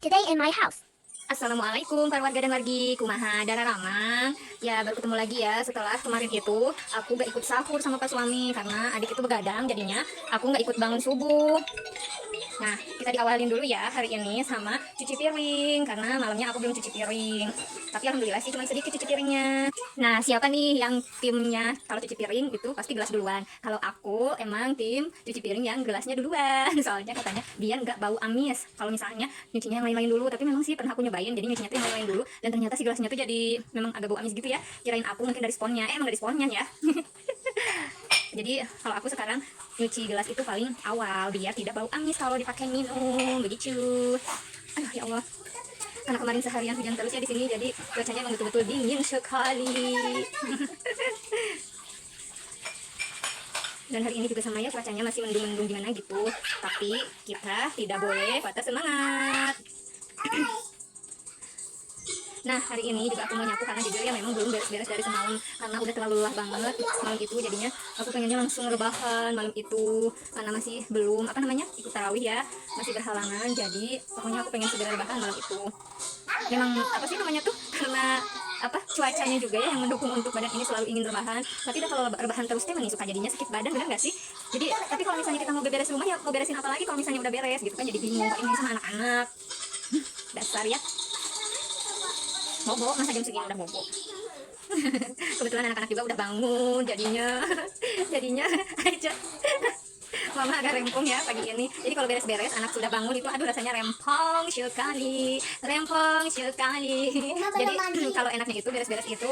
Today in my house. Assalamualaikum para warga dan wargi, kumaha dara ramang. Ya baru ketemu lagi ya setelah kemarin itu aku gak ikut sahur sama Pak Suami karena adik itu begadang, jadinya aku gak ikut bangun subuh. Nah, kita diawalin dulu ya hari ini sama cuci piring karena malamnya aku belum cuci piring. Tapi alhamdulillah sih cuma sedikit cuci piringnya. Nah, siapa nih yang timnya kalau cuci piring itu pasti gelas duluan. Kalau aku emang tim cuci piring yang gelasnya duluan. Soalnya katanya biar nggak bau amis. Kalau misalnya nyucinya yang lain-lain dulu, tapi memang sih pernah aku nyobain jadi nyucinya tuh yang lain-lain dulu dan ternyata si gelasnya tuh jadi memang agak bau amis gitu ya. Kirain aku mungkin dari sponnya. Emang dari sponnya ya. Jadi kalau aku sekarang nyuci gelas itu paling awal biar tidak bau amis kalau dipakai minum begitu. Aduh ya Allah, karena kemarin seharian hujan terus ya di sini, jadi cuacanya emang betul-betul dingin sekali. Dan hari ini juga sama ya, cuacanya masih mendung-mendung gimana gitu. Tapi kita tidak boleh patah semangat. Nah hari ini juga aku mau nyapu karena jujur ya memang belum beres-beres dari semalam karena udah terlalu lelah banget malam itu, jadinya aku pengennya langsung rebahan malam itu karena masih belum ikut tarawih ya, masih berhalangan, jadi pokoknya aku pengen segera rebahan malam itu. Memang tuh karena cuacanya juga ya yang mendukung untuk badan ini selalu ingin rebahan, tapi dah kalau rebahan terus teh suka jadinya sakit badan, benar nggak sih? Jadi tapi kalau misalnya kita mau beberes rumah ya mau beresin apa lagi kalau misalnya udah beres gitu kan, jadi bingung ini sama anak-anak. Dasar ya bobo, masa jam segini udah bobo. Kebetulan anak-anak juga udah bangun, jadinya aja mama agak rempong ya pagi ini. Jadi kalau beres-beres anak sudah bangun itu aduh rasanya rempong sekali, rempong sekali. Jadi kalau enaknya itu beres-beres itu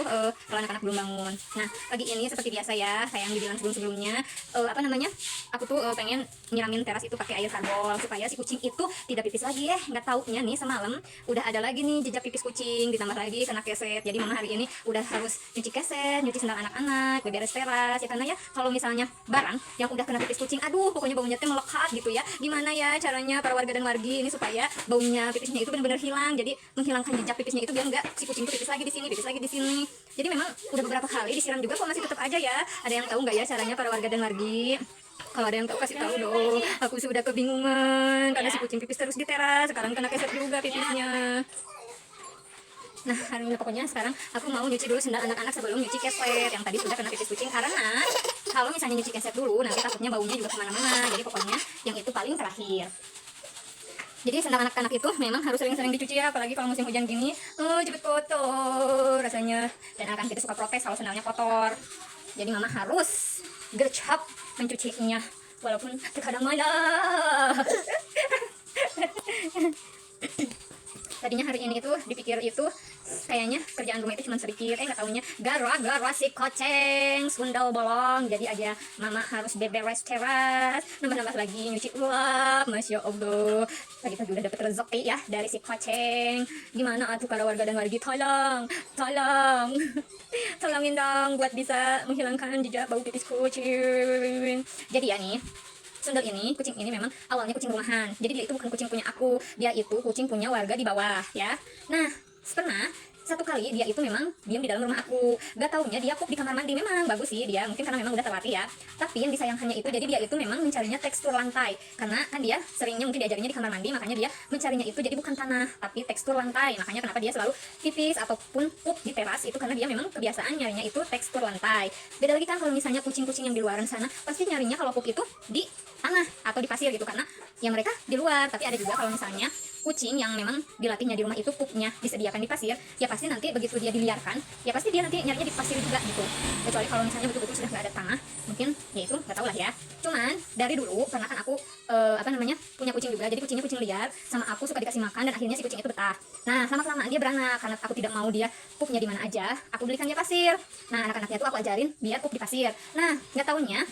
kalau anak-anak belum bangun. Nah pagi ini seperti biasa ya, saya yang dibilang sebelum-sebelumnya aku tuh pengen nyiramin teras itu pakai air karbol supaya si kucing itu tidak pipis lagi. Nggak taunya nih semalam udah ada lagi nih jejak pipis kucing, ditambah lagi kena keset. Jadi mama hari ini udah harus nyuci keset, nyuci sendal anak-anak, beberes teras ya, karena ya kalau misalnya barang yang udah kena pipis kucing, aduh pokoknya baunya teh melekat gitu ya. Gimana ya caranya para warga dan wargi ini supaya baunya pipisnya itu benar-benar hilang, jadi menghilangkan jejak pipisnya itu biar enggak si kucing itu pipis lagi di sini, pipis lagi di sini. Jadi memang udah beberapa kali disiram juga kok masih tetap aja ya. Ada yang tahu nggak ya caranya para warga dan wargi? Kalau ada yang tahu kasih tahu dong. Aku sudah kebingungan karena si kucing pipis terus di teras, sekarang kena keset juga pipisnya. Nah hari ini pokoknya sekarang aku mau nyuci dulu sendal anak-anak sebelum nyuci keset yang tadi sudah kena pipis kucing, karena kalau misalnya nyuci keset dulu nanti takutnya baunya juga kemana-mana. Jadi pokoknya yang itu paling terakhir. Jadi sendal anak-anak itu memang harus sering-sering dicuci ya, apalagi kalau musim hujan gini, cepet kotor rasanya. Dan akan kita suka protes kalau sendalnya kotor. Jadi mama harus gercep mencucinya walaupun terkadang malah. Tadinya hari ini tuh dipikir itu kayaknya kerjaan rumah itu cuma sedikit, nggak taunya gara-gara si koceng sundal bolong, jadi aja mama harus beberes teras, nambah-nambah lagi nyuci uap. Masya Allah, pagi-pagi udah dapet rezeki ya dari si koceng. Gimana atuh para warga dan wargi, tolong tolongin dong buat bisa menghilangkan jejak bau pipis kucing. Jadi ya nih, sundel ini, kucing ini memang awalnya kucing rumahan. Jadi dia itu bukan kucing punya aku, dia itu kucing punya warga di bawah ya. Nah, pernah satu kali dia itu memang diam di dalam rumah aku. Gak taunya dia pup di kamar mandi. Memang bagus sih dia, mungkin karena memang udah terlatih ya. Tapi yang disayangkannya itu, jadi dia itu memang mencarinya tekstur lantai. Karena kan dia seringnya mungkin diajarinnya di kamar mandi, makanya dia mencarinya itu jadi bukan tanah, tapi tekstur lantai. Makanya kenapa dia selalu pipis ataupun pup di teras itu, karena dia memang kebiasaan nyarinya itu tekstur lantai. Beda lagi kan kalau misalnya kucing-kucing yang di luaran sana, pasti nyarinya kalau pup itu di tanah atau di pasir gitu, karena yang mereka di luar. Tapi ada juga kalau misalnya kucing yang memang dilatihnya di rumah itu pupnya disediakan di pasir, ya pasti nanti begitu dia diliarkan, ya pasti dia nanti nyarinya di pasir juga gitu. Kecuali kalau misalnya betul-betul sudah nggak ada tanah, mungkin ya itu nggak tahu lah ya. Cuman dari dulu karena kan aku punya kucing juga, jadi kucingnya kucing liar, sama aku suka dikasih makan dan akhirnya si kucing itu betah. Nah lama-kelamaan dia beranak, karena aku tidak mau dia pupnya di mana aja, aku belikan dia pasir. Nah anak-anaknya tuh aku ajarin biar pup di pasir. Nah nggak taunya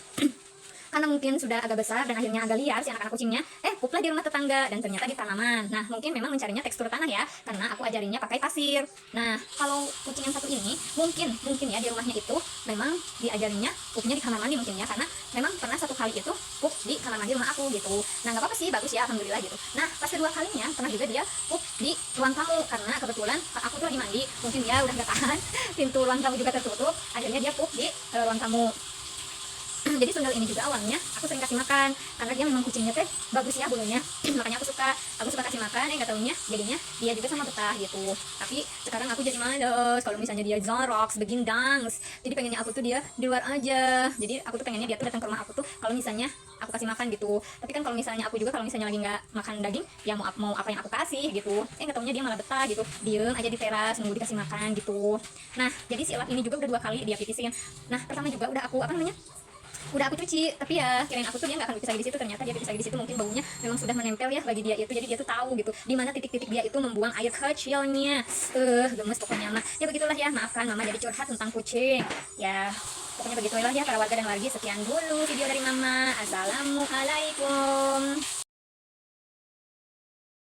karena mungkin sudah agak besar dan akhirnya agak liar si anak-anak kucingnya, puplah di rumah tetangga dan ternyata di tanaman. Nah mungkin memang mencarinya tekstur tanah ya, karena aku ajarinnya pakai pasir. Nah kalau kucing yang satu ini mungkin ya di rumahnya itu memang diajarinnya pupnya di kamar mandi mungkin ya, karena memang pernah satu kali itu pup di kamar mandi rumah aku gitu. Nah nggak apa-apa sih, bagus ya, alhamdulillah gitu. Nah pas kedua kalinya pernah juga dia pup di ruang tamu, karena kebetulan aku tuh lagi mandi, mungkin dia udah gak tahan pintu ruang tamu juga tertutup, akhirnya dia pup di ruang tamu. Jadi sundel ini juga awalnya aku sering kasih makan karena dia memang kucingnya teh bagus ya bulunya. Makanya aku suka kasih makan, nggak taunya jadinya dia juga sama betah gitu. Tapi sekarang aku jadi males kalau misalnya dia Zorox begindang, jadi pengennya aku tuh dia di luar aja. Jadi aku tuh pengennya dia tuh datang ke rumah aku tuh kalau misalnya aku kasih makan gitu. Tapi kan kalau misalnya aku juga kalau misalnya lagi nggak makan daging ya mau apa yang aku kasih gitu. Nggak taunya dia malah betah gitu, diem aja di teras nunggu dikasih makan gitu. Nah jadi si Elap ini juga udah 2 kali dia pipisin. Nah pertama juga udah aku udah aku cuci, tapi ya kirain aku tuh dia nggak akan pipis lagi di situ. Ternyata dia pipis lagi di situ, mungkin baunya memang sudah menempel ya bagi dia itu. Jadi dia tuh tahu gitu di mana titik-titik dia itu membuang air kecilnya. Gemes pokoknya mah. Ya begitulah ya, maafkan mama jadi curhat tentang kucing ya. Pokoknya begitulah ya para warga dan wargi. Sekian dulu video dari mama. Assalamualaikum.